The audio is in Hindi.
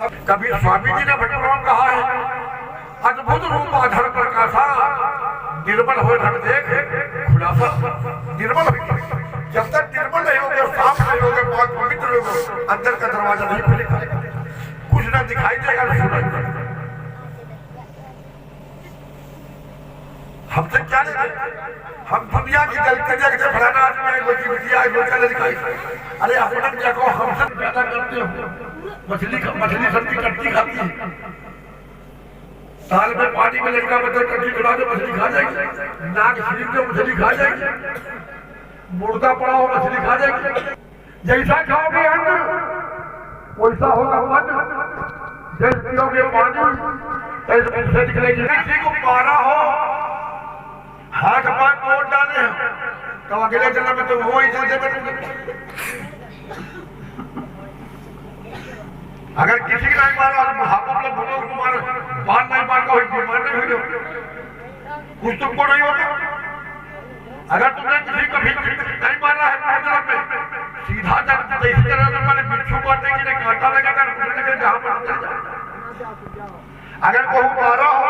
कभी स्वामी जी ने भगवान कहा है, अद्भुत रूप आधार प्रकाशा, निर्मल हो ढंग देख खुलासा। निर्मल हो, जब तक निर्मल नहीं होगे, साफ नहीं होगे, बहुत पवित्र होगे, अंदर का दरवाजा नहीं खुलेगा, कुछ ना दिखाई देगा ना सुनाई देगा। हमसे क्या लेंगे? हम दुनिया की गलती देखते फलाना आदमी कोई बिटिया दिखाई, अरे अपना देखो, हमसे ज्यादा करते हो। मछली सब्जी कट्टी खाती है, साल में पानी में लड़का बच्चा कट्टी खिला दे मछली खा जाएगी, नाक सीख दे मछली खा जाएगी, मुर्दा पड़ा हो मछली खा जाएगी। जैसा खाओगे अन्न वैसा होगा मन, जैसे पियोगे पानी ऐसे निकलेगी। किसी को मारा हो, हाथ पांव तोड़ डाले हैं, तो अगले जन्म में तो वो ही जैसे अगर किसी की नहीं मारा, हम लोग भूलों को मारे, बाल नहीं मारना हुई, बीमार नहीं हुई, कुछ तुमको नहीं होगा। अगर तुमने किसी को भी नहीं मारा है जन्म में, सीधा जब इस तरह से मैंने बिच्छू मारने के लिए कांटा लगा, जहाँ पर अगर कोई मारा हो